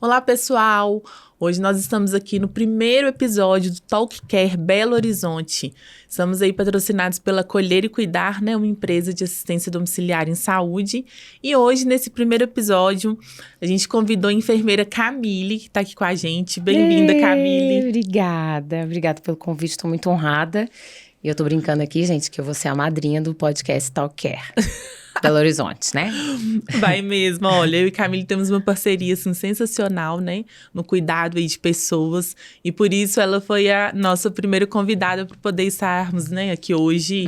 Olá, pessoal! Hoje nós estamos aqui no primeiro episódio do Talk Care Belo Horizonte. Estamos aí patrocinados pela Acolher e Cuidar, né? Uma empresa de assistência domiciliar em saúde. E hoje, nesse primeiro episódio, a gente convidou a enfermeira Camille, que está aqui com a gente. Bem-vinda, Camille! Obrigada pelo convite, estou muito honrada. E eu tô brincando aqui, gente, que eu vou ser a madrinha do podcast Talk Care. Belo Horizonte, né? Vai mesmo, olha, eu e Camille temos uma parceria assim, sensacional, né? No cuidado aí de pessoas. E por isso ela foi a nossa primeira convidada para poder estarmos, né, aqui hoje,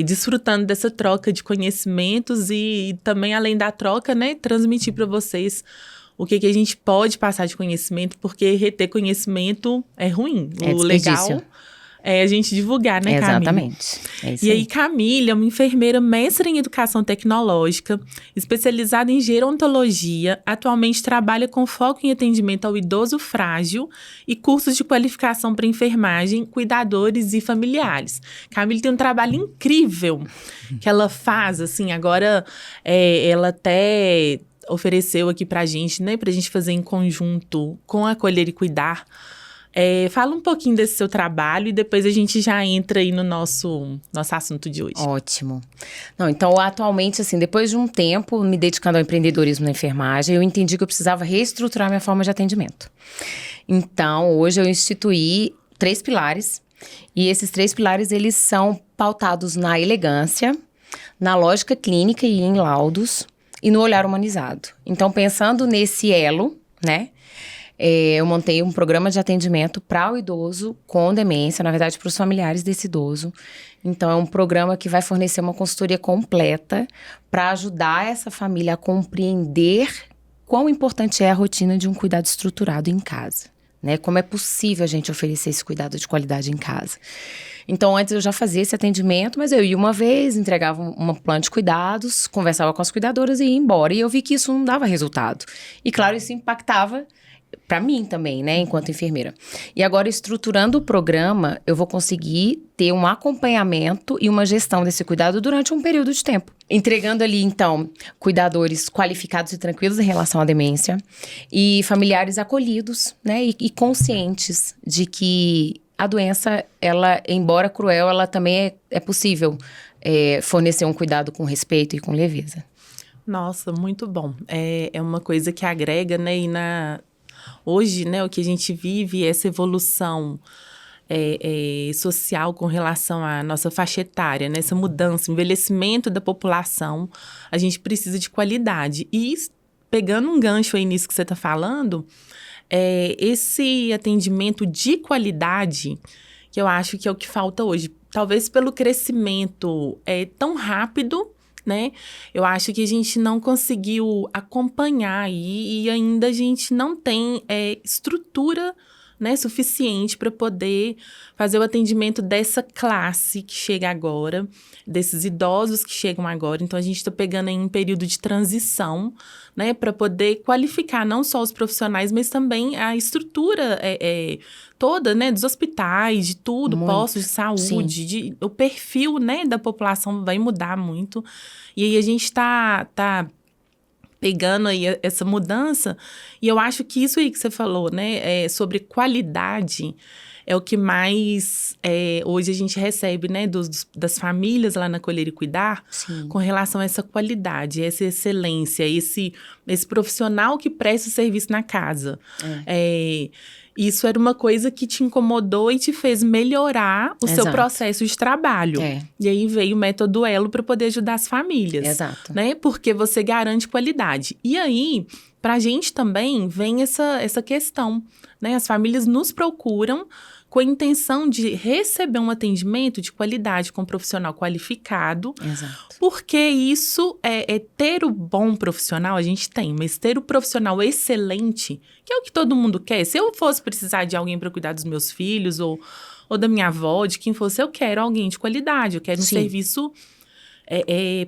desfrutando dessa troca de conhecimentos e também, além da troca, né, transmitir para vocês o que a gente pode passar de conhecimento, porque reter conhecimento é ruim. É o legal é a gente divulgar, né, Camille? Exatamente. É isso e aí, Camille é uma enfermeira mestre em educação tecnológica, especializada em gerontologia, atualmente trabalha com foco em atendimento ao idoso frágil e cursos de qualificação para enfermagem, cuidadores e familiares. Camille tem um trabalho incrível que ela faz, assim, agora ela até ofereceu aqui pra gente, né, pra gente fazer em conjunto com a Acolher e Cuidar. Fala um pouquinho desse seu trabalho e depois a gente já entra aí no nosso assunto de hoje. Ótimo. Não, então, atualmente, assim, depois de um tempo me dedicando ao empreendedorismo na enfermagem, eu entendi que eu precisava reestruturar minha forma de atendimento. Então, hoje eu instituí 3 pilares. E esses 3 pilares, eles são pautados na elegância, na lógica clínica e em laudos, e no olhar humanizado. Então, pensando nesse elo, né? Eu montei um programa de atendimento para o idoso com demência, na verdade, para os familiares desse idoso. Então, é um programa que vai fornecer uma consultoria completa para ajudar essa família a compreender quão importante é a rotina de um cuidado estruturado em casa, né? Como é possível a gente oferecer esse cuidado de qualidade em casa. Então, antes eu já fazia esse atendimento, mas eu ia uma vez, entregava um plano de cuidados, conversava com as cuidadoras e ia embora. E eu vi que isso não dava resultado. E, claro, isso impactava para mim também, né, enquanto enfermeira. E agora, estruturando o programa, eu vou conseguir ter um acompanhamento e uma gestão desse cuidado durante um período de tempo. Entregando ali, então, cuidadores qualificados e tranquilos em relação à demência e familiares acolhidos, né, e conscientes de que a doença, ela, embora cruel, ela também é possível fornecer um cuidado com respeito e com leveza. Nossa, muito bom. É uma coisa que agrega, né, e hoje, né, o que a gente vive, essa evolução social com relação à nossa faixa etária, né, essa mudança, envelhecimento da população, a gente precisa de qualidade. E pegando um gancho aí nisso que você está falando, esse atendimento de qualidade, que eu acho que é o que falta hoje. Talvez pelo crescimento tão rápido, né? Eu acho que a gente não conseguiu acompanhar aí e ainda a gente não tem estrutura, né, suficiente para poder fazer o atendimento dessa classe que chega agora, desses idosos que chegam agora. Então, a gente está pegando aí um período de transição, né, para poder qualificar não só os profissionais, mas também a estrutura toda, né, dos hospitais, de tudo, postos de saúde, o perfil, né, da população vai mudar muito. E aí a gente está pegando aí essa mudança, e eu acho que isso aí que você falou, né, sobre qualidade, é o que mais hoje a gente recebe, né, das famílias lá na Acolher e Cuidar, Sim. Com relação a essa qualidade, essa excelência, esse profissional que presta o serviço na casa. Isso era uma coisa que te incomodou e te fez melhorar o seu processo de trabalho. E aí veio o método Elo para poder ajudar as famílias. Exato. Né? Porque você garante qualidade. E aí, pra gente também, vem essa questão. Né? As famílias nos procuram com a intenção de receber um atendimento de qualidade com um profissional qualificado. Exato. Porque isso ter o bom profissional, a gente tem, mas ter o profissional excelente, que é o que todo mundo quer. Se eu fosse precisar de alguém para cuidar dos meus filhos ou da minha avó, de quem fosse, eu quero alguém de qualidade, eu quero um serviço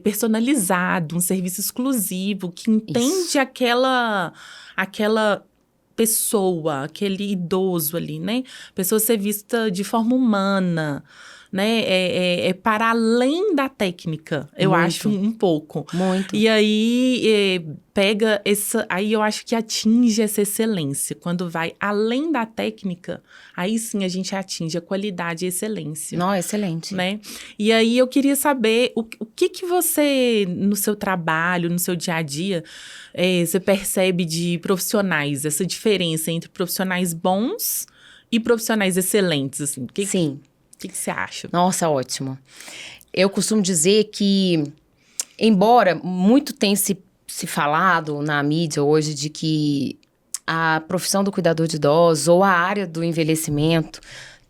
personalizado, um serviço exclusivo, que entende aquela pessoa, aquele idoso ali, né? Pessoa ser vista de forma humana, né? É para além da técnica, eu Muito. acho um pouco. Muito. E aí pega essa... Aí eu acho que atinge essa excelência. Quando vai além da técnica, aí sim a gente atinge a qualidade e excelência. Não, excelente. Né? E aí eu queria saber o que você, no seu trabalho, no seu dia a dia, você percebe de profissionais, essa diferença entre profissionais bons e profissionais excelentes, assim. Sim. O que você acha? Nossa, ótimo. Eu costumo dizer que, embora muito tenha se falado na mídia hoje de que a profissão do cuidador de idosos ou a área do envelhecimento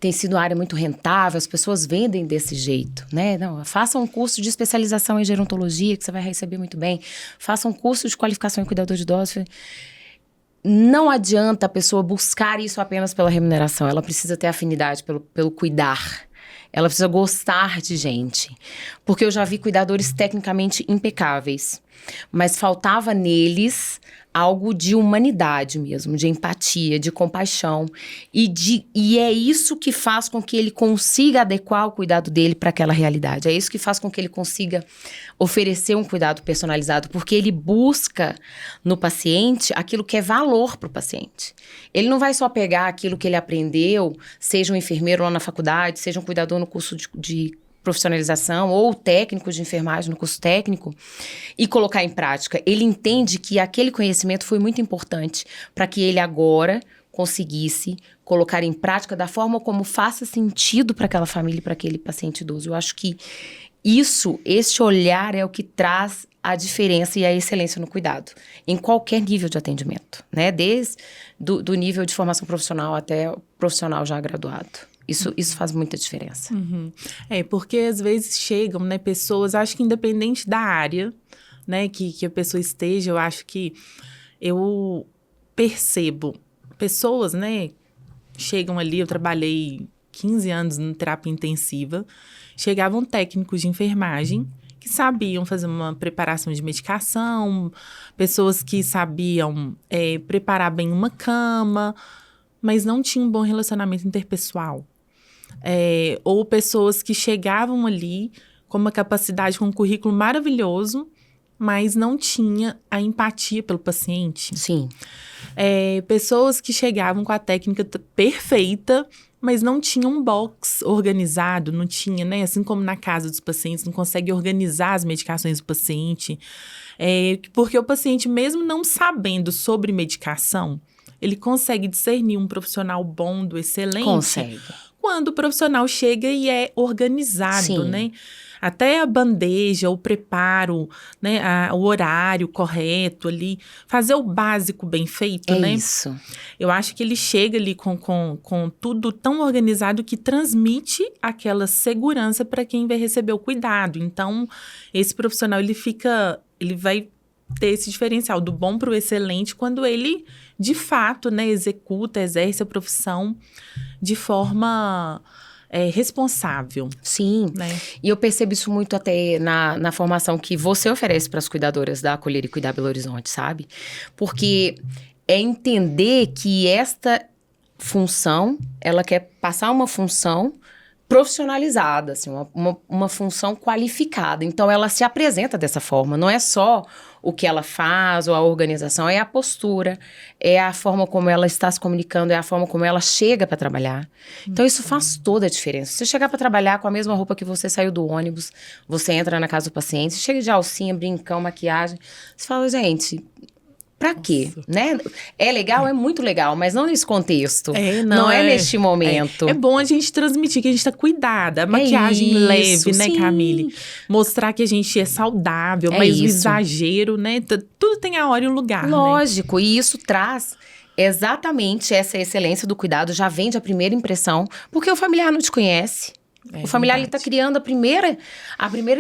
tem sido uma área muito rentável, as pessoas vendem desse jeito, né? Não, faça um curso de especialização em gerontologia, que você vai receber muito bem. Faça um curso de qualificação em cuidador de idosos. Não adianta a pessoa buscar isso apenas pela remuneração. Ela precisa ter afinidade pelo cuidar. Ela precisa gostar de gente. Porque eu já vi cuidadores tecnicamente impecáveis, mas faltava neles algo de humanidade mesmo, de empatia, de compaixão. E é isso que faz com que ele consiga adequar o cuidado dele para aquela realidade. É isso que faz com que ele consiga oferecer um cuidado personalizado, porque ele busca no paciente aquilo que é valor para o paciente. Ele não vai só pegar aquilo que ele aprendeu, seja um enfermeiro lá na faculdade, seja um cuidador no curso de profissionalização ou técnico de enfermagem no curso técnico e colocar em prática. Ele entende que aquele conhecimento foi muito importante para que ele agora conseguisse colocar em prática da forma como faça sentido para aquela família e para aquele paciente idoso. Eu acho que esse olhar é o que traz a diferença e a excelência no cuidado, em qualquer nível de atendimento, né? Desde do nível de formação profissional até o profissional já graduado. Isso faz muita diferença. Uhum. Porque às vezes chegam, né, pessoas, acho que independente da área, né, que a pessoa esteja, eu acho que eu percebo pessoas, né, chegam ali, eu trabalhei 15 anos na terapia intensiva, chegavam técnicos de enfermagem que sabiam fazer uma preparação de medicação, pessoas que sabiam preparar bem uma cama, mas não tinham um bom relacionamento interpessoal. Ou pessoas que chegavam ali com uma capacidade, com um currículo maravilhoso, mas não tinha a empatia pelo paciente. Sim. Pessoas que chegavam com a técnica perfeita, mas não tinham um box organizado, não tinha, né? Assim como na casa dos pacientes, não consegue organizar as medicações do paciente. Porque o paciente, mesmo não sabendo sobre medicação, ele consegue discernir um profissional bom do excelente. Consegue. Quando o profissional chega e é organizado, Sim. né? Até a bandeja, o preparo, né? O horário correto ali. Fazer o básico bem feito, né? Isso. Eu acho que ele chega ali com tudo tão organizado que transmite aquela segurança para quem vai receber o cuidado. Então, esse profissional, ele vai ter esse diferencial do bom para o excelente quando ele, de fato, né, exerce a profissão de forma responsável. Sim, né? E eu percebo isso muito até na formação que você oferece para as cuidadoras da Acolher e Cuidar Belo Horizonte, sabe? Porque é entender que esta função, ela quer passar uma função profissionalizada, assim, uma função qualificada. Então, ela se apresenta dessa forma. Não é só o que ela faz ou a organização, é a postura, é a forma como ela está se comunicando, é a forma como ela chega para trabalhar. Então, isso faz toda a diferença. Se você chegar para trabalhar com a mesma roupa que você saiu do ônibus, você entra na casa do paciente, chega de alcinha, brincão, maquiagem, você fala, gente... Pra quê? Né? É legal, é muito legal, mas não nesse contexto. Não é neste momento. É bom a gente transmitir que a gente tá cuidada. A maquiagem isso, leve, né, sim. Camille? Mostrar que a gente é saudável, mas o exagero, né? Tudo tem a hora e o lugar, Lógico, né? E isso traz exatamente essa excelência do cuidado, já vem de a primeira impressão, porque o familiar não te conhece. O familiar, ele tá criando a primeira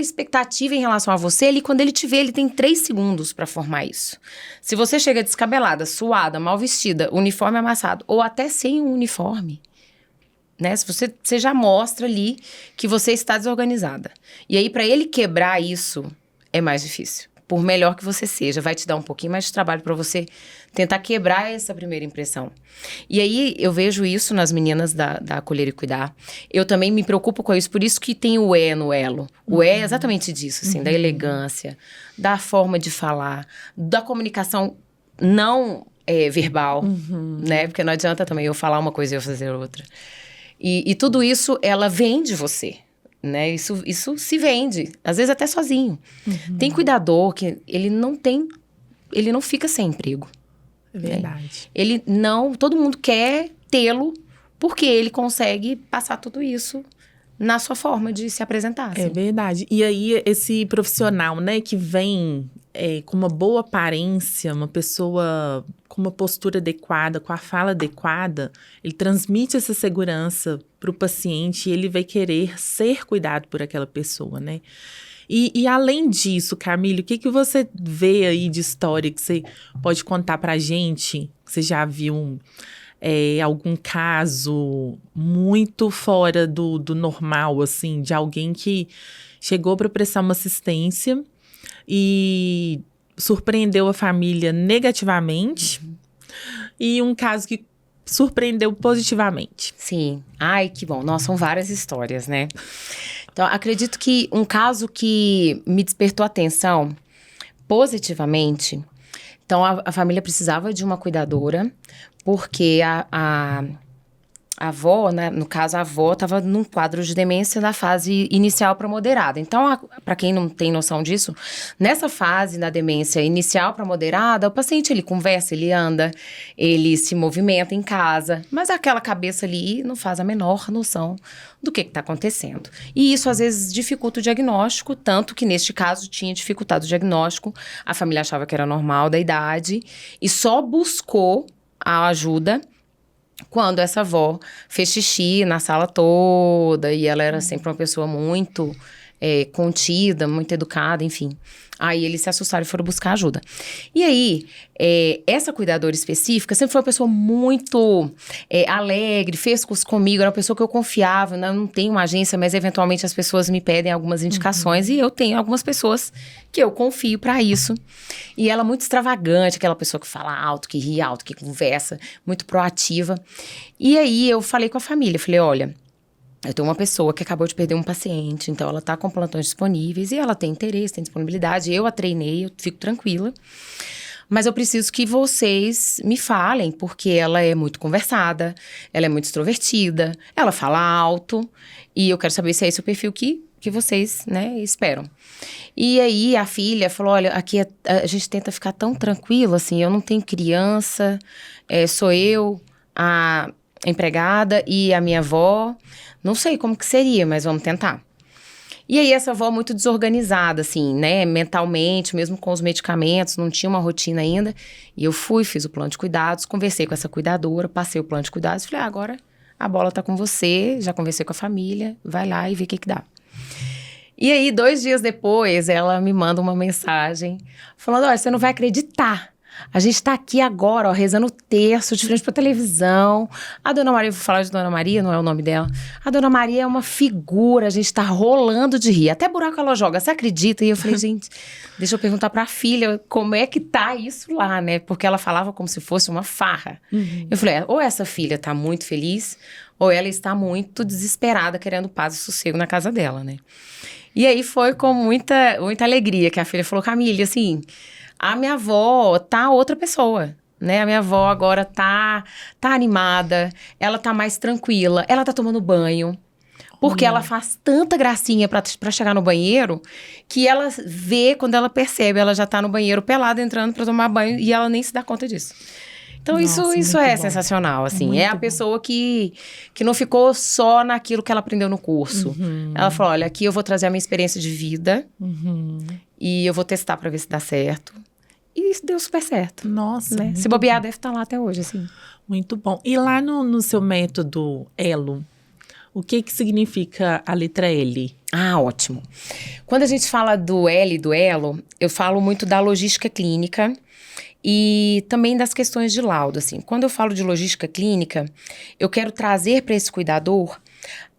expectativa em relação a você. Ele, quando ele te vê, ele tem 3 segundos para formar isso. Se você chega descabelada, suada, mal vestida, uniforme amassado, ou até sem um uniforme, né? Você já mostra ali que você está desorganizada. E aí, para ele quebrar isso, é mais difícil. por melhor que você seja, vai te dar um pouquinho mais de trabalho para você tentar quebrar essa primeira impressão. E aí, eu vejo isso nas meninas da Acolher e Cuidar. Eu também me preocupo com isso, por isso que tem o E no elo. O E é exatamente disso, assim, da elegância, da forma de falar, da comunicação não verbal, né? Porque não adianta também eu falar uma coisa e eu fazer outra. E tudo isso, ela vem de você, né? Isso se vende, às vezes até sozinho. Tem cuidador que ele não fica sem emprego. É verdade. Todo mundo quer tê-lo porque ele consegue passar tudo isso na sua forma de se apresentar. Assim. É verdade. E aí, esse profissional, né, que vem com uma boa aparência, uma pessoa com uma postura adequada, com a fala adequada, ele transmite essa segurança para o paciente e ele vai querer ser cuidado por aquela pessoa, né? E além disso, Camille, o que você vê aí de história que você pode contar pra gente? Você já viu algum caso muito fora do normal, assim, de alguém que chegou para prestar uma assistência e surpreendeu a família negativamente e um caso que surpreendeu positivamente? Sim. Ai, que bom. Nossa, são várias histórias, né? Então, acredito que um caso que me despertou atenção positivamente. Então, a família precisava de uma cuidadora, porque a avó, né, no caso, a avó estava num quadro de demência na fase inicial para moderada. Então, para quem não tem noção disso, nessa fase, na demência inicial para moderada, o paciente, ele conversa, ele anda, ele se movimenta em casa, mas aquela cabeça ali não faz a menor noção do que está acontecendo. E isso, às vezes, dificulta o diagnóstico, tanto que, neste caso, tinha dificultado o diagnóstico, a família achava que era normal da idade, e só buscou a ajuda quando essa avó fez xixi na sala toda, e ela era sempre uma pessoa muito contida, muito educada, enfim. Aí eles se assustaram e foram buscar ajuda. E aí, essa cuidadora específica sempre foi uma pessoa muito alegre, fez curso comigo, era uma pessoa que eu confiava, né? Eu não tenho uma agência, mas eventualmente as pessoas me pedem algumas indicações, e eu tenho algumas pessoas que eu confio pra isso. E ela muito extravagante, aquela pessoa que fala alto, que ri alto, que conversa, muito proativa. E aí eu falei com a família, falei, olha, eu tenho uma pessoa que acabou de perder um paciente, então ela tá com plantões disponíveis e ela tem interesse, tem disponibilidade, eu a treinei, eu fico tranquila. Mas eu preciso que vocês me falem, porque ela é muito conversada, ela é muito extrovertida, ela fala alto, e eu quero saber se é esse o perfil que vocês, né, esperam. E aí a filha falou, olha, aqui a gente tenta ficar tão tranquilo, assim, eu não tenho criança, sou eu, a empregada e a minha avó, não sei como que seria, mas vamos tentar. E aí essa avó muito desorganizada, assim, né, mentalmente, mesmo com os medicamentos, não tinha uma rotina ainda, e eu fiz o plano de cuidados, conversei com essa cuidadora, passei o plano de cuidados, falei, agora a bola tá com você, já conversei com a família, vai lá e vê o que dá. E aí, 2 dias depois, ela me manda uma mensagem falando, olha, você não vai acreditar. A gente tá aqui agora, ó, rezando o terço, de frente pra televisão. A Dona Maria, vou falar de Dona Maria, não é o nome dela. A Dona Maria é uma figura, a gente tá rolando de rir. Até buraco ela joga, você acredita? E eu falei, gente, deixa eu perguntar pra filha como é que tá isso lá, né? Porque ela falava como se fosse uma farra. Eu falei, ou essa filha tá muito feliz, ou ela está muito desesperada, querendo paz e sossego na casa dela, né? E aí foi com muita alegria que a filha falou, Camille, assim, a minha avó tá outra pessoa, né? A minha avó agora tá animada, ela tá mais tranquila, ela tá tomando banho. Porque ela faz tanta gracinha pra chegar no banheiro, que ela vê, quando ela percebe, ela já tá no banheiro pelada, entrando pra tomar banho, e ela nem se dá conta disso. Então, Nossa, isso é bom. sensacional, assim. Muito é a pessoa que não ficou só naquilo que ela aprendeu no curso. Ela falou, olha, aqui eu vou trazer a minha experiência de vida e eu vou testar pra ver se dá certo. E isso deu super certo. Nossa, né? Se bobear, deve estar lá até hoje, assim. Muito bom. E lá no seu método ELO, o que significa a letra L? Ah, ótimo. Quando a gente fala do L, do ELO, eu falo muito da logística clínica e também das questões de laudo, assim. Quando eu falo de logística clínica, eu quero trazer para esse cuidador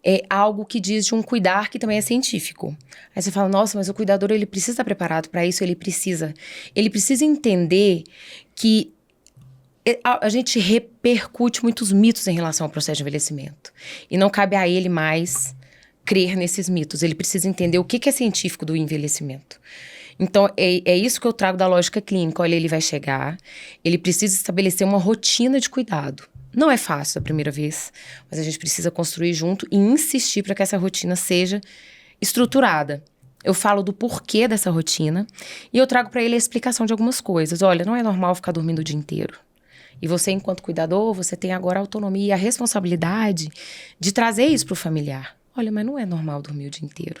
é algo que diz de um cuidar que também é científico. Aí você fala, nossa, mas o cuidador, ele precisa estar preparado para isso, ele precisa entender que a gente repercute muitos mitos em relação ao processo de envelhecimento. E não cabe a ele mais crer nesses mitos. Ele precisa entender o que é científico do envelhecimento. Então, é isso que eu trago da lógica clínica. Olha, ele vai chegar, ele precisa estabelecer uma rotina de cuidado. Não é fácil a primeira vez, mas a gente precisa construir junto e insistir para que essa rotina seja estruturada. Eu falo do porquê dessa rotina e eu trago para ele a explicação de algumas coisas. Olha, não é normal ficar dormindo o dia inteiro. E você, enquanto cuidador, você tem agora a autonomia e a responsabilidade de trazer isso para o familiar. Olha, mas não é normal dormir o dia inteiro.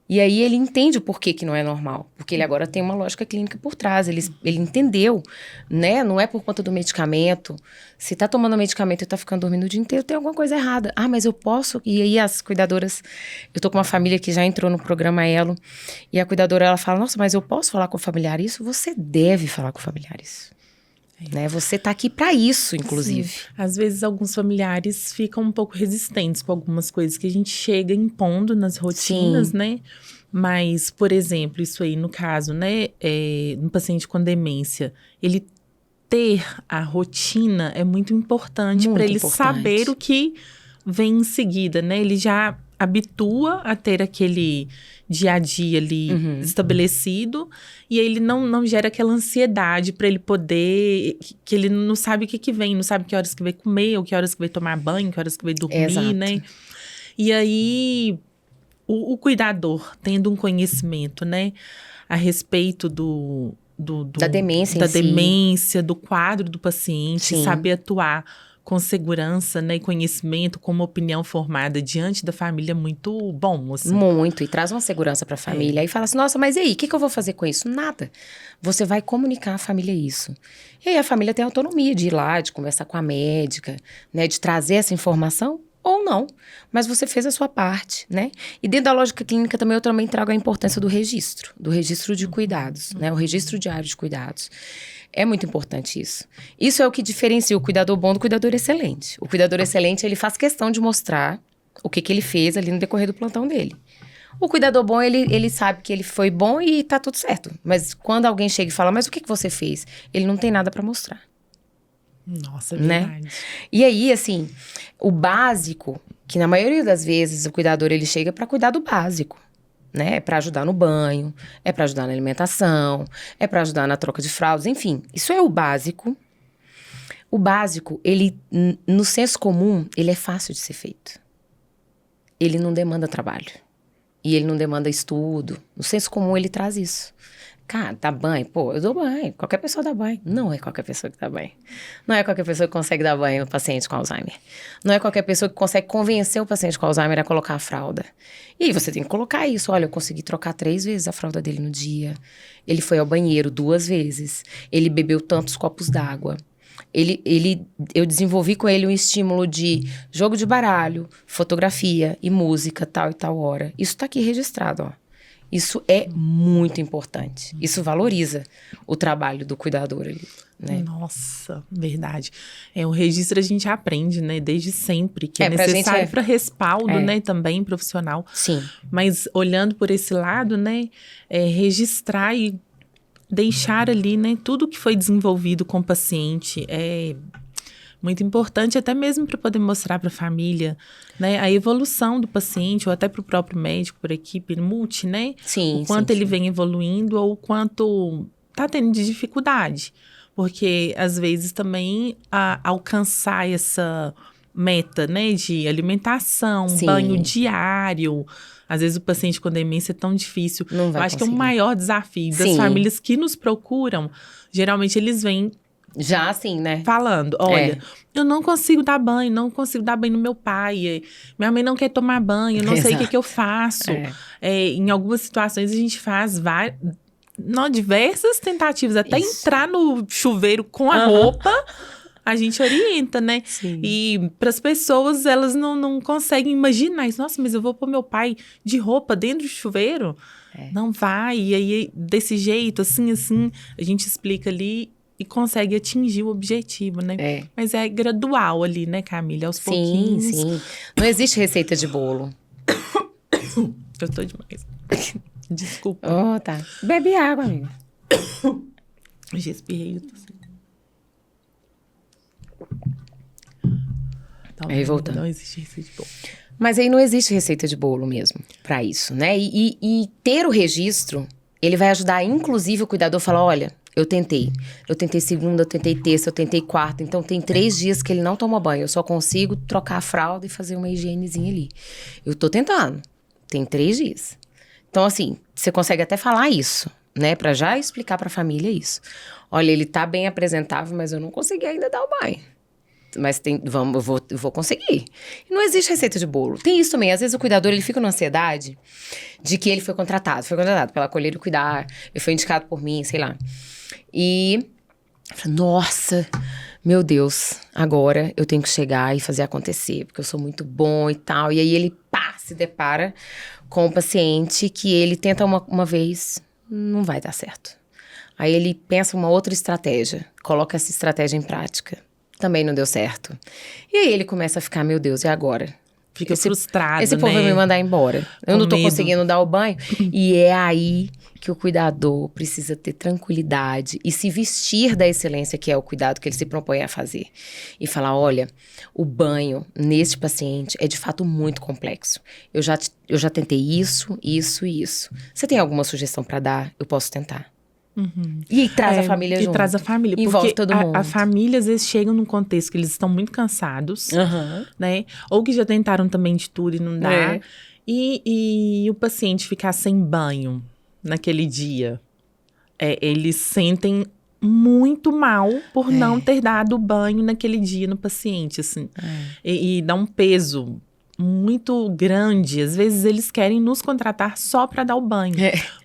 E aí ele entende o porquê que não é normal. Porque ele agora tem uma lógica clínica por trás. Ele entendeu, né? Não é por conta do medicamento. Se tá tomando medicamento e tá ficando dormindo o dia inteiro, tem alguma coisa errada. Ah, mas eu posso... E aí as cuidadoras... Eu tô com uma família que já entrou no programa Elo. E a cuidadora, ela fala, nossa, mas eu posso falar com o familiar isso? Você deve falar com o familiar isso. Né? Você tá aqui para isso, inclusive. Sim. Às vezes, alguns familiares ficam um pouco resistentes com algumas coisas que a gente chega impondo nas rotinas, né? Mas, por exemplo, isso aí, no caso, né? No paciente com demência, ele ter a rotina é muito importante para ele saber o que vem em seguida, né? Ele já habitua a ter aquele dia a dia ali estabelecido e aí ele não gera aquela ansiedade para ele poder, que ele não sabe o que vem, não sabe que horas que vai comer, ou que horas que vai tomar banho, que horas que vai dormir, né? E aí o cuidador tendo um conhecimento, né, a respeito da demência, do quadro do paciente, saber atuar com segurança, né, e conhecimento, com uma opinião formada diante da família, muito bom, assim. Muito, e traz uma segurança para a família. Aí fala assim, nossa, mas e aí, o que eu vou fazer com isso? Nada. Você vai comunicar à família isso. E aí a família tem autonomia de ir lá, de conversar com a médica, né, de trazer essa informação ou não. Mas você fez a sua parte, né? E dentro da lógica clínica também, eu também trago a importância do registro de cuidados, né? O registro diário de cuidados. É muito importante isso. Isso é o que diferencia o cuidador bom do cuidador excelente. O cuidador excelente, ele faz questão de mostrar o que ele fez ali no decorrer do plantão dele. O cuidador bom, ele sabe que ele foi bom e tá tudo certo. Mas quando alguém chega e fala, mas o que você fez? Ele não tem nada para mostrar. Nossa, é verdade. Né? E aí, assim, o básico, que na maioria das vezes o cuidador, ele chega para cuidar do básico. Né? É para ajudar no banho, é para ajudar na alimentação, é para ajudar na troca de fraldas, enfim. Isso é o básico. O básico, ele, no senso comum, ele é fácil de ser feito. Ele não demanda trabalho. E ele não demanda estudo. No senso comum, ele traz isso. Cara, dá banho? Pô, eu dou banho. Qualquer pessoa dá banho. Não é qualquer pessoa que dá banho. Não é qualquer pessoa que consegue dar banho no paciente com Alzheimer. Não é qualquer pessoa que consegue convencer o paciente com Alzheimer a colocar a fralda. E aí você tem que colocar isso. Olha, eu consegui trocar 3 vezes a fralda dele no dia. Ele foi ao banheiro 2 vezes. Ele bebeu tantos copos d'água. Eu desenvolvi com ele um estímulo de jogo de baralho, fotografia e música, tal e tal hora. Isso tá aqui registrado, ó. Isso é muito importante. Isso valoriza o trabalho do cuidador ali, né? Nossa, verdade. O registro a gente aprende, né? Desde sempre, que é necessário para respaldo, né? Também profissional. Sim. Mas olhando por esse lado, né? Registrar e deixar ali, né? Tudo que foi desenvolvido com o paciente é muito importante, até mesmo para poder mostrar para a família, né, a evolução do paciente, ou até para o próprio médico, para a equipe multi, né? Sim, o quanto ele vem evoluindo ou o quanto está tendo de dificuldade. Porque, às vezes, também alcançar essa meta, né, de alimentação, banho diário. Às vezes o paciente com demência é tão difícil. Não vai Eu acho que é o maior desafio das famílias que nos procuram. Geralmente eles vêm já assim, né? falando, olha, eu não consigo dar banho no meu pai, minha mãe não quer tomar banho, eu não sei o que eu faço. Em algumas situações a gente faz diversas tentativas, até entrar no chuveiro com a roupa, a gente orienta, né? Sim. E para as pessoas, elas não conseguem imaginar isso. Nossa, mas eu vou pôr meu pai de roupa dentro do chuveiro? Não vai. E aí, desse jeito, assim, a gente explica ali. e consegue atingir o objetivo, né? Mas é gradual ali, né, Camila? Aos pouquinhos. Sim. Não existe receita de bolo. Eu tô demais. Desculpa. Oh, tá. Bebe água, amiga. Eu já espirrei, eu tô assim. Então, Aí, voltando. Não existe receita de bolo. Mas aí não existe receita de bolo mesmo pra isso, né? E ter o registro, ele vai ajudar, inclusive, o cuidador a falar, olha, eu tentei segunda, eu tentei terça, eu tentei quarta. Então, tem 3 dias que ele não toma banho. Eu só consigo trocar a fralda e fazer uma higienezinha ali. Eu tô tentando. Tem 3 dias. Então, assim, você consegue até falar isso, né? Pra já explicar pra família isso. Olha, ele tá bem apresentável, mas eu não consegui ainda dar o banho. Mas eu vou conseguir. E não existe receita de bolo. Tem isso também. Às vezes o cuidador, ele fica na ansiedade de que ele foi contratado pela Acolher e Cuidar, ele foi indicado por mim, sei lá. E, nossa, meu Deus, agora eu tenho que chegar e fazer acontecer, porque eu sou muito bom e tal. E aí ele, se depara com um paciente que ele tenta uma vez, não vai dar certo. Aí ele pensa uma outra estratégia, coloca essa estratégia em prática. Também não deu certo. E aí ele começa a ficar, meu Deus, e agora? Fica frustrado, Esse povo vai me mandar embora. Eu não tô conseguindo dar o banho. E é aí que o cuidador precisa ter tranquilidade e se vestir da excelência que é o cuidado que ele se propõe a fazer. E falar, olha, o banho neste paciente é de fato muito complexo. Eu já tentei isso. Você tem alguma sugestão para dar? Eu posso tentar. Uhum. E traz a família junto. E traz a família. Envolve todo mundo. A família, às vezes, chega num contexto que eles estão muito cansados, né? Ou que já tentaram também de tudo e não dá. E o paciente ficar sem banho naquele dia. Eles sentem muito mal por não ter dado banho naquele dia no paciente, assim. E dá um peso muito grande. Às vezes eles querem nos contratar só para dar o banho.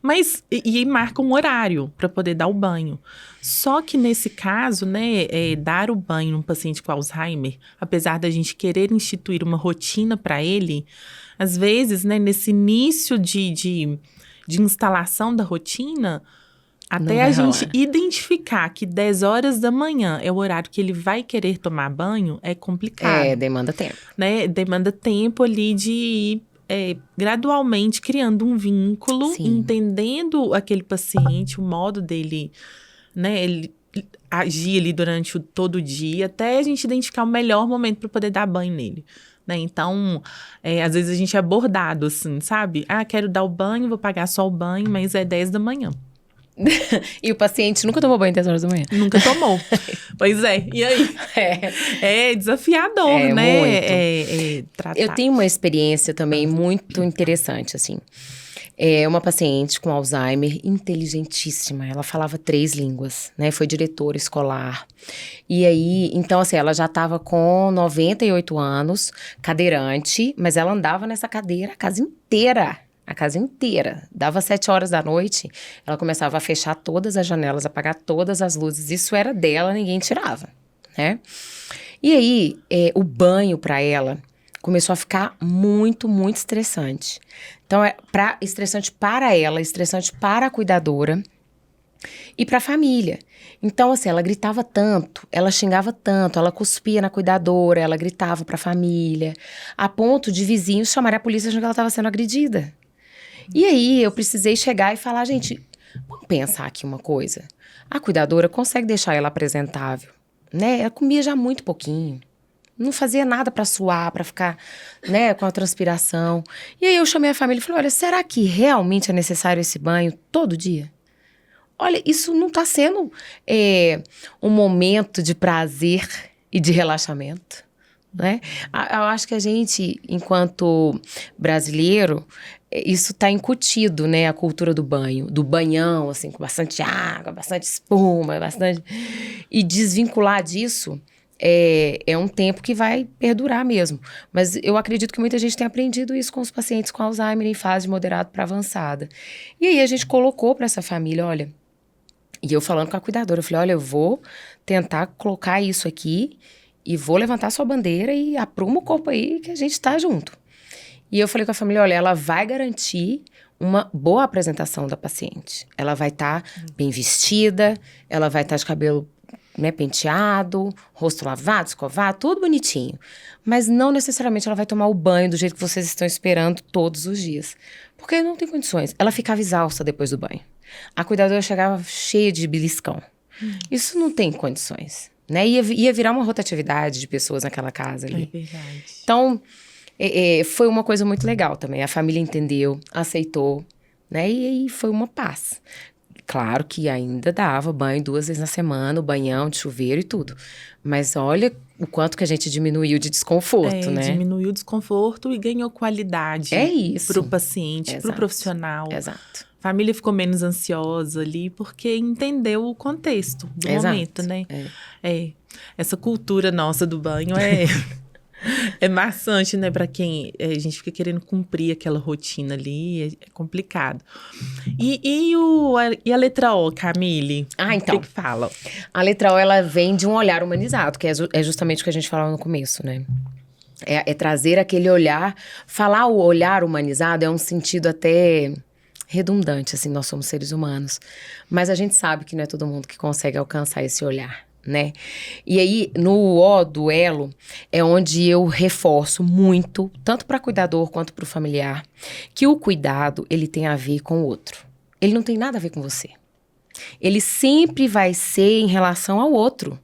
Mas, e marcam um horário para poder dar o banho. Só que nesse caso, né, dar o banho num paciente com Alzheimer, apesar da gente querer instituir uma rotina para ele, às vezes, né, nesse início de instalação da rotina, até a gente identificar que 10 horas da manhã é o horário que ele vai querer tomar banho, é complicado. Demanda tempo. Né? Demanda tempo ali de ir gradualmente criando um vínculo, entendendo aquele paciente, o modo dele, né? Ele agir ali durante todo o dia, até a gente identificar o melhor momento para poder dar banho nele. Né? Então, às vezes a gente é abordado assim, sabe? Quero dar o banho, vou pagar só o banho, mas é 10 da manhã. E o paciente nunca tomou banho 10 horas da manhã? Nunca tomou. Pois é, e aí? É desafiador, né? Muito. Tratar. Eu tenho uma experiência também muito interessante, assim. Uma paciente com Alzheimer, inteligentíssima. Ela falava 3 línguas, né? Foi diretora escolar. E aí, então assim, ela já estava com 98 anos, cadeirante, mas ela andava nessa cadeira a casa inteira. A casa inteira. Dava 7 horas da noite, ela começava a fechar todas as janelas, apagar todas as luzes. Isso era dela, ninguém tirava, né? E aí, o banho para ela começou a ficar muito, muito estressante. Então, estressante para ela, estressante para a cuidadora e para a família. Então, assim, ela gritava tanto, ela xingava tanto, ela cuspia na cuidadora, ela gritava para a família, a ponto de vizinhos chamarem a polícia achando que ela estava sendo agredida. E aí, eu precisei chegar e falar, gente, vamos pensar aqui uma coisa. A cuidadora consegue deixar ela apresentável, né? Ela comia já muito pouquinho. Não fazia nada pra suar, pra ficar, né, com a transpiração. E aí, eu chamei a família e falei, olha, será que realmente é necessário esse banho todo dia? Olha, isso não tá sendo um momento de prazer e de relaxamento. Né? Eu acho que a gente, enquanto brasileiro, isso está incutido, né? A cultura do banho, do banhão, assim, com bastante água, bastante espuma, bastante... E desvincular disso é um tempo que vai perdurar mesmo. Mas eu acredito que muita gente tem aprendido isso com os pacientes com Alzheimer em fase de moderado para avançada. E aí a gente colocou para essa família, olha... E eu falando com a cuidadora, eu falei, olha, eu vou tentar colocar isso aqui... E vou levantar sua bandeira e apruma o corpo aí que a gente tá junto. E eu falei com a família, olha, ela vai garantir uma boa apresentação da paciente. Ela vai estar bem vestida, ela vai estar de cabelo né, penteado, rosto lavado, escovado, tudo bonitinho. Mas não necessariamente ela vai tomar o banho do jeito que vocês estão esperando todos os dias. Porque não tem condições. Ela ficava exausta depois do banho. A cuidadora chegava cheia de beliscão. Isso não tem condições, né? Ia virar uma rotatividade de pessoas naquela casa ali. É verdade. Então, foi uma coisa muito legal também. A família entendeu, aceitou, né? E aí foi uma paz. Claro que ainda dava banho 2 vezes na semana, o banhão de chuveiro e tudo. Mas olha o quanto que a gente diminuiu de desconforto, né? Diminuiu o desconforto e ganhou qualidade. É isso. Pro paciente, pro profissional. Exato. A família ficou menos ansiosa ali, porque entendeu o contexto do momento, né? Essa cultura nossa do banho é maçante, né? Pra quem a gente fica querendo cumprir aquela rotina ali, é complicado. E a letra O, Camille? Então. O que fala? A letra O, ela vem de um olhar humanizado, que é justamente o que a gente falava no começo, né? É trazer aquele olhar. Falar o olhar humanizado é um sentido até redundante, assim, nós somos seres humanos. Mas a gente sabe que não é todo mundo que consegue alcançar esse olhar, né? E aí, no O do elo, é onde eu reforço muito, tanto para cuidador quanto para o familiar, que o cuidado, ele tem a ver com o outro. Ele não tem nada a ver com você. Ele sempre vai ser em relação ao outro.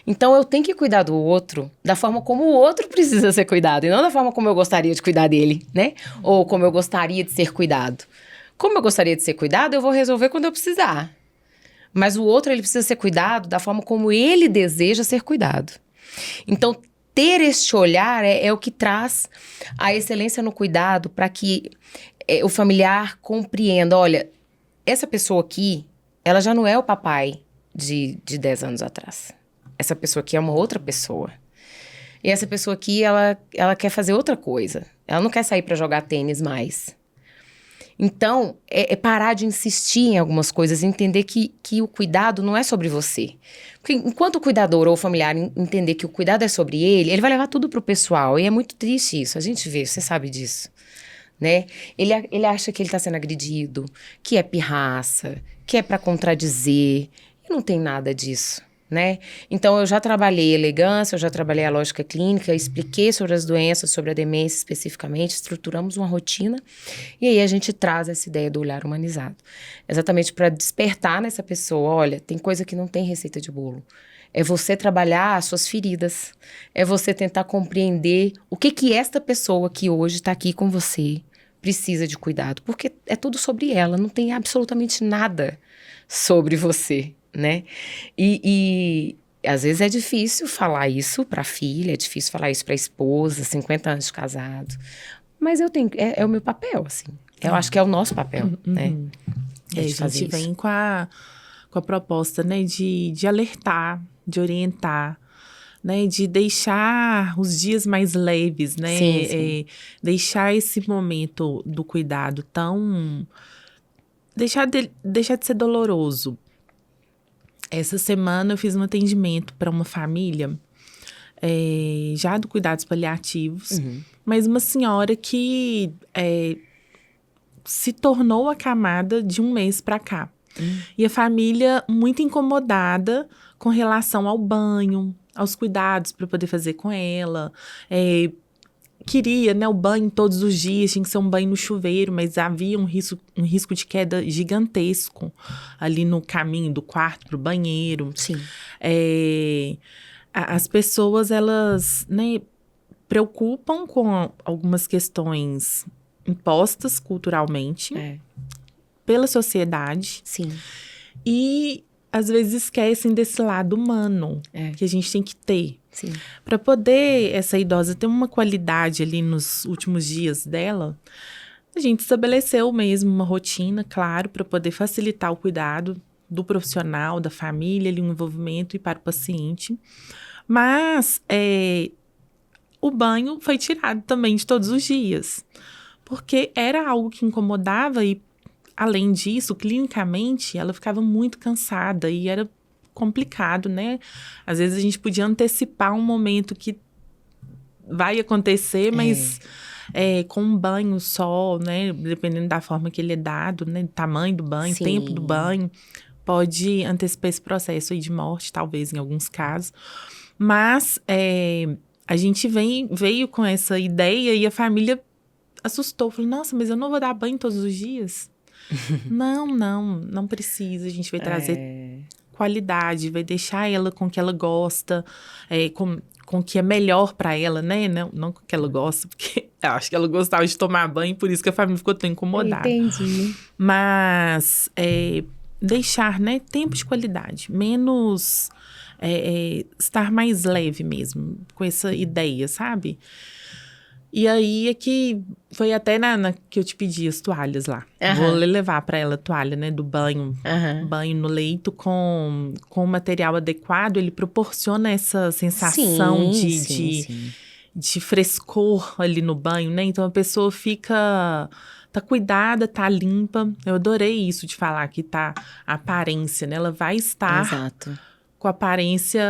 Então, eu tenho que cuidar do outro da forma como o outro precisa ser cuidado, e não da forma como eu gostaria de cuidar dele, né? Ou como eu gostaria de ser cuidado. Como eu gostaria de ser cuidado, eu vou resolver quando eu precisar. Mas o outro, ele precisa ser cuidado da forma como ele deseja ser cuidado. Então, ter este olhar é o que traz a excelência no cuidado para que o familiar compreenda, olha, essa pessoa aqui, ela já não é o papai de 10 anos atrás. Essa pessoa aqui é uma outra pessoa. E essa pessoa aqui, ela quer fazer outra coisa. Ela não quer sair para jogar tênis mais. Então, parar de insistir em algumas coisas, entender que o cuidado não é sobre você. Porque enquanto o cuidador ou o familiar entender que o cuidado é sobre ele vai levar tudo pro pessoal. E é muito triste isso, a gente vê, você sabe disso, né? Ele acha que ele tá sendo agredido, que é pirraça, que é para contradizer. E não tem nada disso, né? Então, eu já trabalhei elegância, eu já trabalhei a lógica clínica, expliquei sobre as doenças, sobre a demência especificamente, estruturamos uma rotina e aí a gente traz essa ideia do olhar humanizado. Exatamente para despertar nessa pessoa, olha, tem coisa que não tem receita de bolo. É você trabalhar as suas feridas, é você tentar compreender o que esta pessoa que hoje está aqui com você precisa de cuidado, porque é tudo sobre ela, não tem absolutamente nada sobre você, né? E às vezes é difícil falar isso pra filha, é difícil falar isso pra esposa, 50 anos de casado. Mas eu tenho, é o meu papel, assim. Eu acho que é o nosso papel, né? A gente vem com a proposta, né, de alertar, de orientar, né, de deixar os dias mais leves, né? Sim. Deixar esse momento do cuidado tão... Deixar de ser doloroso. Essa semana eu fiz um atendimento para uma família, já do cuidados paliativos, mas uma senhora que se tornou acamada de 1 mês para cá. E a família muito incomodada com relação ao banho, aos cuidados para poder fazer com ela. Queria, né, o banho todos os dias, tinha que ser um banho no chuveiro, mas havia um risco de queda gigantesco ali no caminho do quarto para o banheiro. Sim. As pessoas, elas, né, preocupam com algumas questões impostas culturalmente pela sociedade. Sim. E às vezes esquecem desse lado humano que a gente tem que ter. Sim. Para poder essa idosa ter uma qualidade ali nos últimos dias dela, a gente estabeleceu mesmo uma rotina, claro, para poder facilitar o cuidado do profissional, da família, ali, o envolvimento e para o paciente. Mas o banho foi tirado também de todos os dias, porque era algo que incomodava e, além disso, clinicamente, ela ficava muito cansada e era complicado, né? Às vezes a gente podia antecipar um momento que vai acontecer, mas com um banho só, né? Dependendo da forma que ele é dado, né? Tamanho do banho, Sim. tempo do banho, pode antecipar esse processo aí de morte, talvez em alguns casos. Mas a gente veio com essa ideia e a família assustou. Falou, nossa, mas eu não vou dar banho todos os dias? Não precisa. A gente vai trazer qualidade, vai deixar ela com o que ela gosta, com o que é melhor pra ela, né? Não com o que ela gosta, porque eu acho que ela gostava de tomar banho, por isso que a família ficou tão incomodada. Entendi. Mas deixar, né, tempo de qualidade, menos estar mais leve mesmo, com essa ideia, sabe? E aí é que foi até na que eu te pedi as toalhas lá. Vou levar pra ela a toalha, né, do banho. Banho no leito com o material adequado, ele proporciona essa sensação de frescor ali no banho, né? Então a pessoa tá cuidada, tá limpa. Eu adorei isso de falar que tá a aparência, né? Ela vai estar com aparência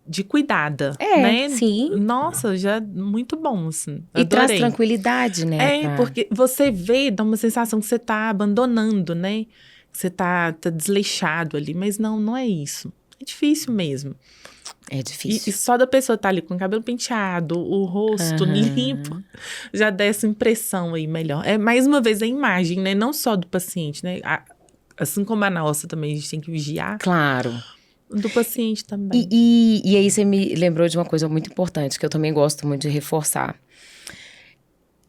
de cuidada, né? Sim. Nossa, já muito bom, assim. E Adorei. traz tranquilidade, né? Porque você vê, dá uma sensação que você tá abandonando, né? Que você tá desleixado ali, mas não é isso. É difícil mesmo. É difícil. E só da pessoa estar ali com o cabelo penteado, o rosto limpo, já dá essa impressão aí melhor. Mais uma vez, a imagem, né? Não só do paciente, né? Assim como a nossa também, a gente tem que vigiar. Claro. Do paciente também. E aí você me lembrou de uma coisa muito importante, que eu também gosto muito de reforçar.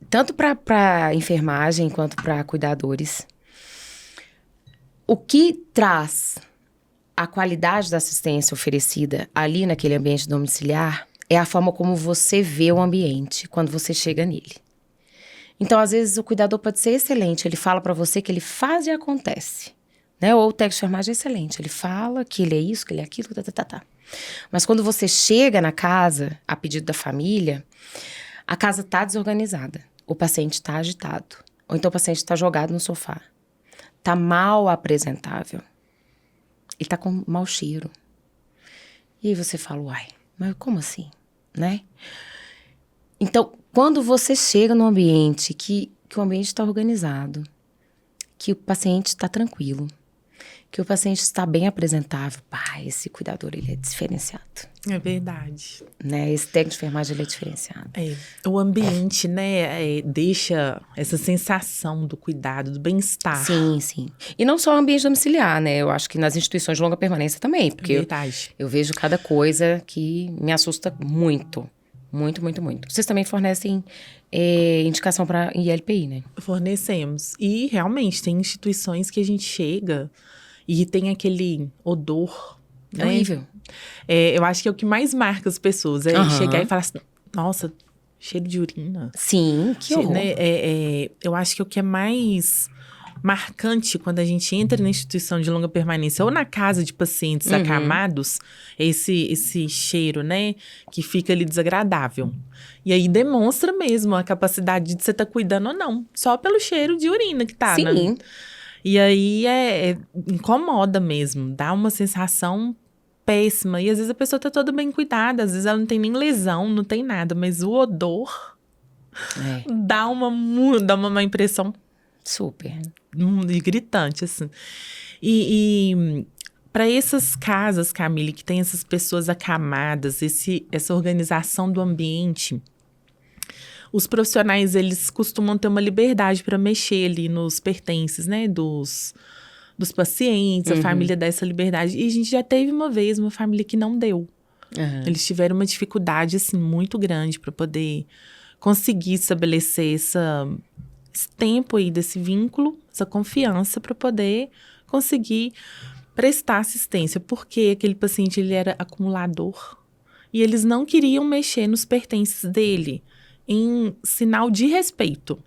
Tanto para enfermagem, quanto para cuidadores. O que traz a qualidade da assistência oferecida ali naquele ambiente domiciliar é a forma como você vê o ambiente quando você chega nele. Então, às vezes, o cuidador pode ser excelente, ele fala para você que ele faz e acontece. Né? Ou o técnico de enfermagem é excelente, ele fala que ele é isso, que ele é aquilo, Mas quando você chega na casa, a pedido da família, a casa tá desorganizada, o paciente tá agitado, ou então o paciente tá jogado no sofá, tá mal apresentável, ele tá com mau cheiro. E aí você fala, uai, mas como assim, né? Então, quando você chega num ambiente que o ambiente está organizado, que o paciente está tranquilo, que o paciente está bem apresentável, esse cuidador, ele é diferenciado. É verdade. Né? Esse técnico de enfermagem, ele é diferenciado. O ambiente, né, deixa essa sensação do cuidado, do bem-estar. Sim. E não só o ambiente domiciliar, né? Eu acho que nas instituições de longa permanência também, porque verdade. Eu vejo cada coisa que me assusta muito. Muito. Vocês também fornecem indicação para ILPI, né? Fornecemos. E realmente tem instituições que a gente chega e tem aquele odor, né? Horrível. Eu acho que é o que mais marca as pessoas. Chegar e falar assim, nossa, cheiro de urina. Sim, que horror. Né? Eu acho que o que é mais marcante quando a gente entra na instituição de longa permanência ou na casa de pacientes acamados, esse cheiro, né, que fica ali desagradável. E aí demonstra mesmo a capacidade de você estar cuidando ou não, só pelo cheiro de urina que tá, né? Sim. E aí incomoda mesmo, dá uma sensação péssima. E às vezes a pessoa tá toda bem cuidada, às vezes ela não tem nem lesão, não tem nada, mas o odor dá uma má impressão. Super. E gritante, assim. E para essas casas, Camille, que tem essas pessoas acamadas, essa organização do ambiente, os profissionais, eles costumam ter uma liberdade para mexer ali nos pertences, né, dos pacientes, a família dá essa liberdade. E a gente já teve uma vez uma família que não deu. Eles tiveram uma dificuldade, assim, muito grande para poder conseguir estabelecer esse tempo aí desse vínculo, essa confiança para poder conseguir prestar assistência, porque aquele paciente, ele era acumulador e eles não queriam mexer nos pertences dele em sinal de respeito,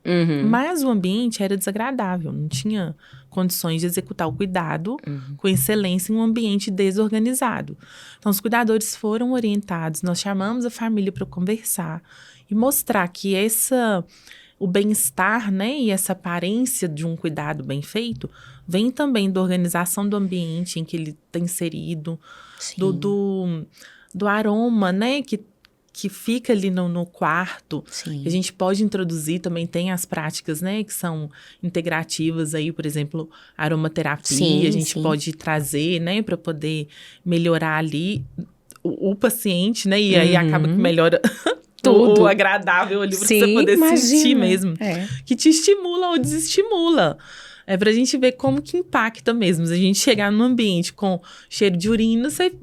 mas o ambiente era desagradável, não tinha condições de executar o cuidado com excelência em um ambiente desorganizado. Então, os cuidadores foram orientados, nós chamamos a família para conversar e mostrar que o bem-estar, né, e essa aparência de um cuidado bem feito vem também da organização do ambiente em que ele está inserido, do aroma, né, que que fica ali no quarto. Sim. A gente pode introduzir, também tem as práticas, né, que são integrativas aí, por exemplo, aromaterapia, Sim, a gente pode trazer, né, para poder melhorar ali o paciente, né, e aí acaba que melhora tudo. o agradável ali, pra Sim, você poder imagina. sentir mesmo, É. que te estimula ou desestimula. É pra gente ver como que impacta mesmo. Se a gente chegar num ambiente com cheiro de urina, você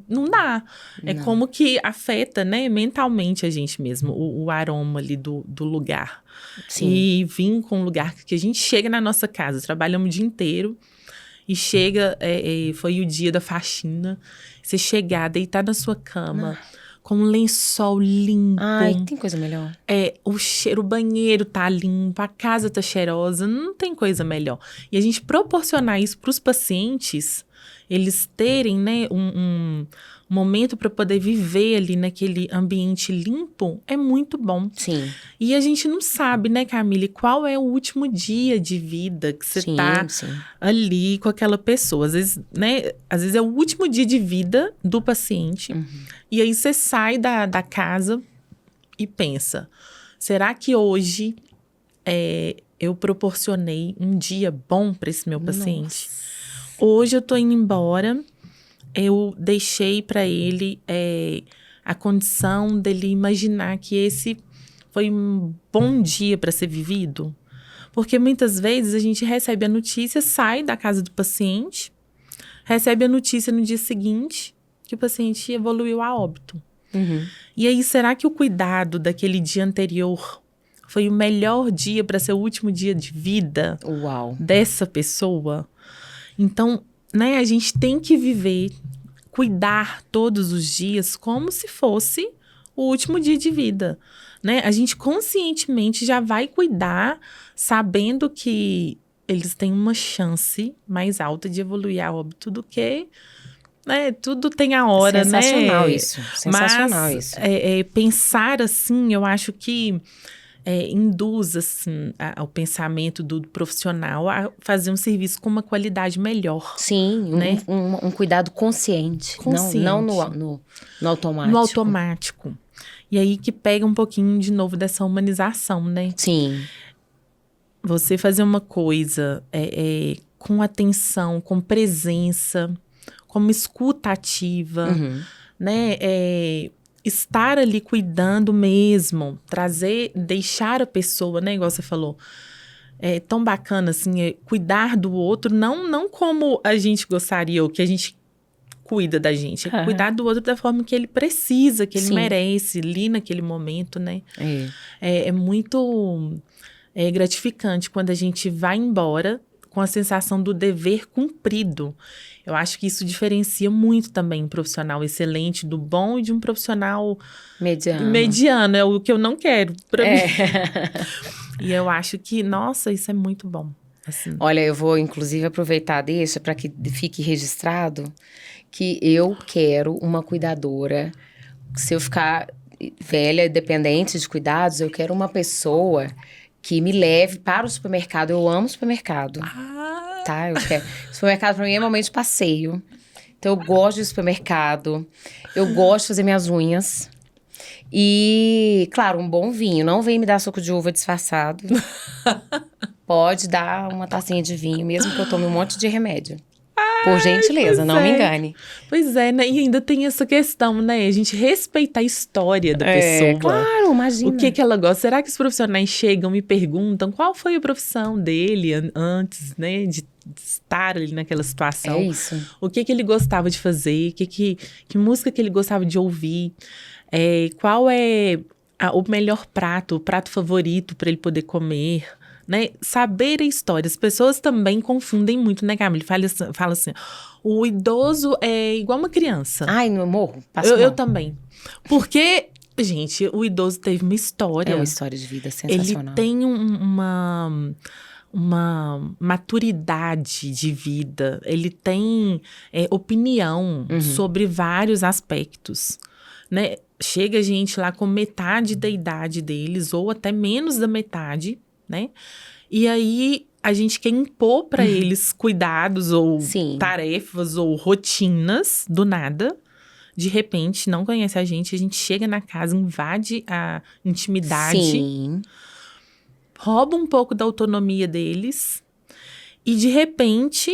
não dá. É Não. como que afeta, né, mentalmente a gente mesmo, o aroma ali do lugar. Sim. E vir com um lugar que a gente chega na nossa casa, trabalhamos o dia inteiro, e chega, foi o dia da faxina, você chegar, deitar na sua cama, com um lençol limpo. Ai, tem coisa melhor. O cheiro, o banheiro tá limpo, a casa tá cheirosa, não tem coisa melhor. E a gente proporcionar isso para os pacientes, eles terem, né, um momento para poder viver ali naquele ambiente limpo, é muito bom. Sim. E a gente não sabe, né, Camille, qual é o último dia de vida que você tá ali com aquela pessoa. Às vezes é o último dia de vida do paciente. E aí você sai da casa e pensa, será que hoje eu proporcionei um dia bom para esse meu paciente? Hoje eu tô indo embora, eu deixei para ele a condição dele imaginar que esse foi um bom dia para ser vivido? Porque muitas vezes a gente recebe a notícia, sai da casa do paciente, recebe a notícia no dia seguinte que o paciente evoluiu a óbito. E aí, será que o cuidado daquele dia anterior foi o melhor dia para ser o último dia de vida dessa pessoa? Então, né, a gente tem que viver, cuidar todos os dias como se fosse o último dia de vida, né? A gente conscientemente já vai cuidar, sabendo que eles têm uma chance mais alta de evoluir a óbito do que... tudo tem a hora, Sensacional, né? isso. Sensacional. Mas, isso. Pensar assim, eu acho que induz assim, o pensamento do profissional a fazer um serviço com uma qualidade melhor. Sim, né? um cuidado consciente. Não no automático. No automático. E aí que pega um pouquinho de novo dessa humanização, né? Sim. Você fazer uma coisa com atenção, com presença, como escuta ativa, né? Estar ali cuidando mesmo, deixar a pessoa, né? Igual você falou, é tão bacana, assim, cuidar do outro, não como a gente gostaria, ou que a gente cuida da gente, cuidar do outro da forma que ele precisa, que ele merece, ali naquele momento, né? É muito gratificante quando a gente vai embora com a sensação do dever cumprido. Eu acho que isso diferencia muito também um profissional excelente do bom e de um profissional mediano. É o que eu não quero para mim. E eu acho que, nossa, isso é muito bom. Assim. Olha, eu vou inclusive aproveitar deixa para que fique registrado que eu quero uma cuidadora. Se eu ficar velha, dependente de cuidados, eu quero uma pessoa que me leve para o supermercado. Eu amo supermercado. Tá? Eu quero. Supermercado para mim é momento de passeio. Então, eu gosto de supermercado. Eu gosto de fazer minhas unhas. E, claro, um bom vinho. Não vem me dar suco de uva disfarçado. Pode dar uma tacinha de vinho, mesmo que eu tome um monte de remédio. Por gentileza, não me engane. Pois é, né? E ainda tem essa questão, né? A gente respeitar a história da pessoa. Claro, imagina. O que ela gosta. Será que os profissionais chegam e perguntam qual foi a profissão dele antes, né? De estar ali naquela situação. É isso. O que ele gostava de fazer, que música que ele gostava de ouvir. Qual é o melhor prato, o prato favorito para ele poder comer. Né? Saber a história. As pessoas também confundem muito, né, Camille? Fala assim, o idoso é igual uma criança. Ai, no morro. Eu também. Porque, gente, o idoso teve uma história. É uma história de vida sensacional. Ele tem uma maturidade de vida. Ele tem opinião sobre vários aspectos, né? Chega gente lá com metade da idade deles, ou até menos da metade, né? E aí a gente quer impor para eles cuidados ou tarefas ou rotinas do nada. de repente, não conhece a gente chega na casa, invade a intimidade, Sim. rouba um pouco da autonomia deles e, de repente,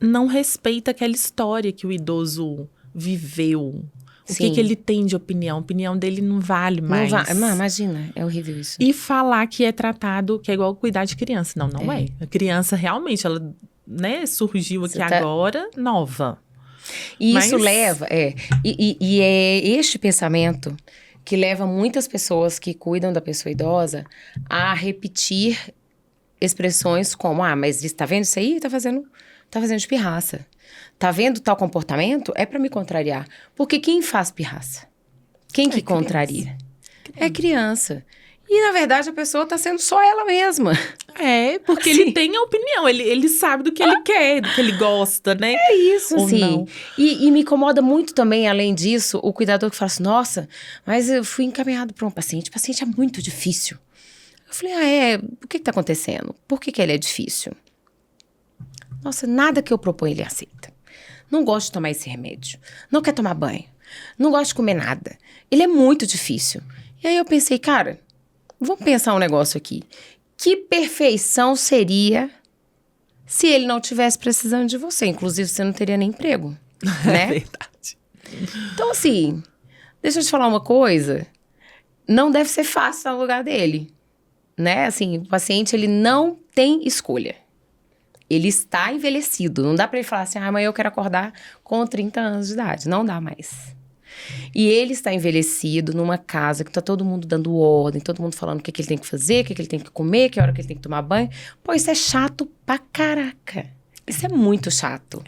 não respeita aquela história que o idoso viveu. O que ele tem de opinião? A opinião dele não vale mais. Não, imagina, é horrível isso. E falar que é tratado, que é igual cuidar de criança. Não é. A criança realmente, ela, né, surgiu aqui agora, nova. E isso leva, e é este pensamento que leva muitas pessoas que cuidam da pessoa idosa a repetir expressões como, mas tá vendo isso aí? Tá fazendo de pirraça. Tá vendo tal comportamento? É pra me contrariar. Porque quem faz pirraça? Quem que contraria? É criança. E, na verdade, a pessoa tá sendo só ela mesma. Porque ele tem a opinião. Ele sabe do que ele quer, do que ele gosta, né? É isso, assim. E me incomoda muito também, além disso, o cuidador que fala assim, nossa, mas eu fui encaminhado para um paciente. O paciente é muito difícil. Eu falei, o que tá acontecendo? Por que ele é difícil? Nossa, nada que eu proponho ele aceita. Não gosta de tomar esse remédio. Não quer tomar banho. Não gosta de comer nada. Ele é muito difícil. E aí eu pensei, cara, vamos pensar um negócio aqui. Que perfeição seria se ele não tivesse precisando de você? Inclusive, você não teria nem emprego, né? É verdade. Então, assim, deixa eu te falar uma coisa. Não deve ser fácil estar no lugar dele, né? Assim, o paciente, ele não tem escolha. Ele está envelhecido. Não dá pra ele falar assim, amanhã eu quero acordar com 30 anos de idade. Não dá mais. E ele está envelhecido numa casa que tá todo mundo dando ordem, todo mundo falando o que ele tem que fazer, o que ele tem que comer, que hora que ele tem que tomar banho. Pô, isso é chato pra caraca. Isso é muito chato.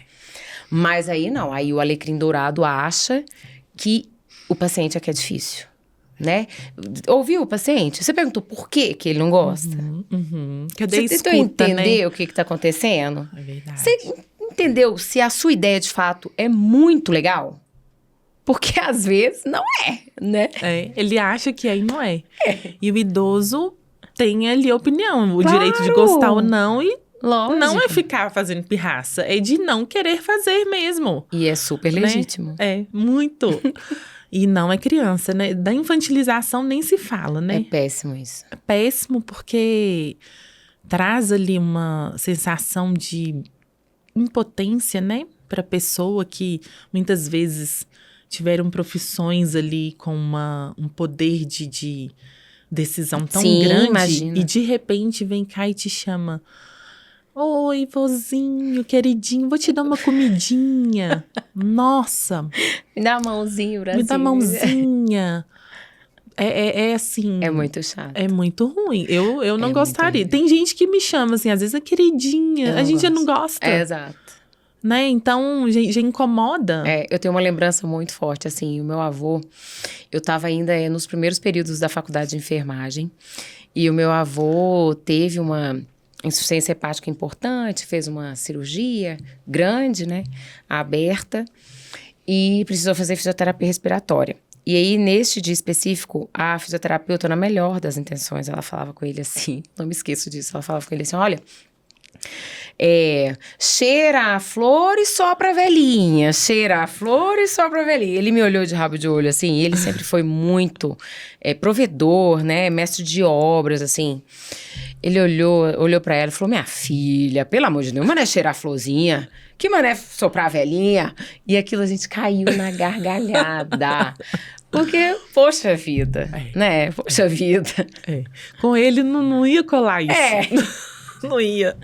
Mas aí não. Aí o alecrim dourado acha que o paciente é que é difícil. Né? Ouviu o paciente? Você perguntou por que ele não gosta? Cadê Você tentou entender o que tá acontecendo? É verdade. Você entendeu se a sua ideia de fato é muito legal? Porque às vezes não é, né? Ele acha que aí não é. E o idoso tem ali a opinião, o direito de gostar ou não. E lógico. Não é ficar fazendo pirraça, é de não querer fazer mesmo. E é super legítimo. É, muito. E não é criança, né? Da infantilização nem se fala, né? É péssimo isso. É péssimo porque traz ali uma sensação de impotência, né? Para a pessoa que muitas vezes tiveram profissões ali com um poder de decisão tão grande. Imagina. E de repente vem cá e te chama... Oi, vozinho, queridinho, vou te dar uma comidinha. Nossa. Me dá a mãozinha, Brasil. Me dá a mãozinha. É assim... É muito chato. É muito ruim. Eu não gostaria. Tem gente que me chama assim, às vezes é queridinha. A gente já não gosta. Exato. Né? Então, já incomoda. Eu tenho uma lembrança muito forte, assim, o meu avô... Eu estava ainda nos primeiros períodos da faculdade de enfermagem. E o meu avô teve uma... insuficiência hepática importante, fez uma cirurgia grande, né, aberta, e precisou fazer fisioterapia respiratória. E aí, neste dia específico, a fisioterapeuta, na melhor das intenções, ela falava com ele assim, não me esqueço disso, ela falava com ele assim, olha, cheira a flor e sopra a velhinha, cheira a flor e sopra a velhinha. Ele me olhou de rabo de olho, assim, ele sempre foi muito provedor, né, mestre de obras, assim. Ele olhou pra ela e falou, minha filha, pelo amor de Deus, mané cheirar a florzinha, que mané soprar a velhinha. E aquilo a gente caiu na gargalhada. Porque, poxa vida, né? Poxa vida. Com ele não ia colar isso. Não ia.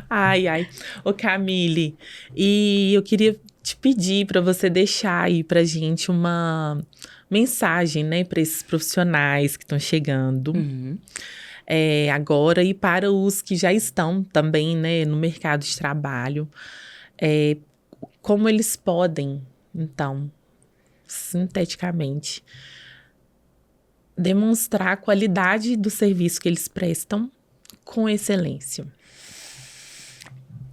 Ai. Ô, Camille, e eu queria te pedir pra você deixar aí pra gente uma mensagem, né? Pra esses profissionais que estão chegando. Agora e para os que já estão também, né, no mercado de trabalho, como eles podem, então, sinteticamente, demonstrar a qualidade do serviço que eles prestam com excelência.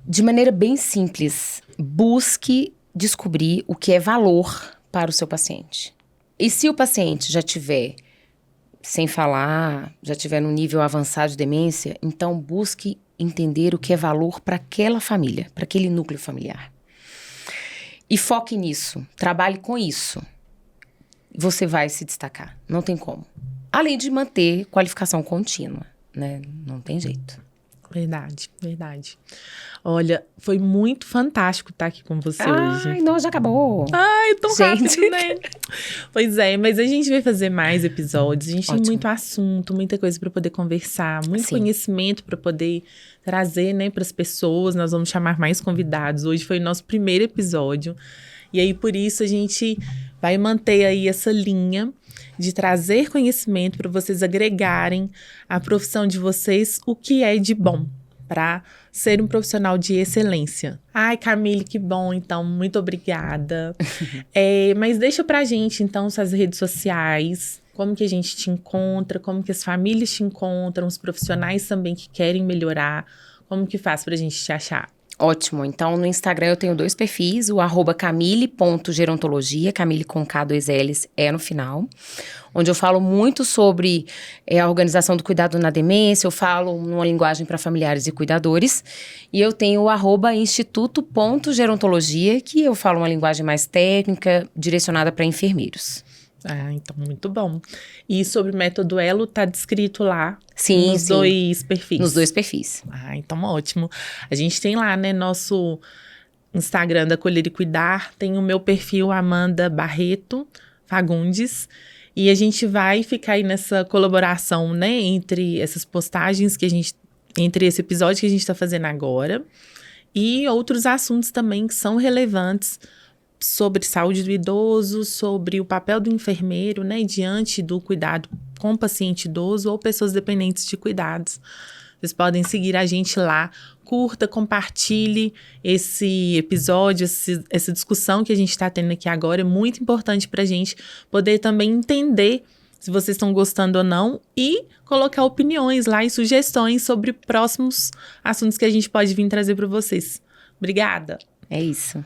De maneira bem simples, busque descobrir o que é valor para o seu paciente. E se o paciente já tiver sem falar, já tiver num nível avançado de demência, então busque entender o que é valor para aquela família, para aquele núcleo familiar. e foque nisso, trabalhe com isso, você vai se destacar, não tem como. Além de manter qualificação contínua, né? Não tem jeito. Verdade, verdade. Olha, foi muito fantástico estar aqui com você hoje. Ai, não, já acabou. Ai, tão Gente. rápido, né? Pois é, mas a gente vai fazer mais episódios. A gente tem Ótimo. muito assunto, muita coisa para poder conversar, muito Sim. conhecimento para poder trazer, né, para as pessoas. Nós vamos chamar mais convidados. Hoje foi o nosso primeiro episódio. E aí, por isso, a gente vai manter aí essa linha de trazer conhecimento para vocês agregarem à profissão de vocês o que é de bom para ser um profissional de excelência. Ai, Camille, que bom, então, muito obrigada. Mas deixa pra gente, então, suas redes sociais, como que a gente te encontra, como que as famílias te encontram, os profissionais também que querem melhorar, como que faz pra gente te achar? Ótimo, então no Instagram eu tenho 2 perfis, o @camille.gerontologia, Camille com K, 2 L's, no final, onde eu falo muito sobre a organização do cuidado na demência, eu falo numa linguagem para familiares e cuidadores, e eu tenho o @instituto.gerontologia, que eu falo uma linguagem mais técnica, direcionada para enfermeiros. Ah, então, muito bom. E sobre o método Elo, tá descrito lá Sim, nos sim. 2 perfis? Nos 2 perfis. Ah, então ótimo. A gente tem lá, né, nosso Instagram da Acolher e Cuidar, tem o meu perfil Amanda Barreto Fagundes, e a gente vai ficar aí nessa colaboração, né, entre essas postagens que a gente, entre esse episódio que a gente tá fazendo agora, e outros assuntos também que são relevantes sobre saúde do idoso, sobre o papel do enfermeiro, né, diante do cuidado com o paciente idoso ou pessoas dependentes de cuidados. Vocês podem seguir a gente lá, curta, compartilhe esse episódio, essa discussão que a gente está tendo aqui agora. É muito importante para a gente poder também entender se vocês estão gostando ou não e colocar opiniões lá e sugestões sobre próximos assuntos que a gente pode vir trazer para vocês. Obrigada! É isso.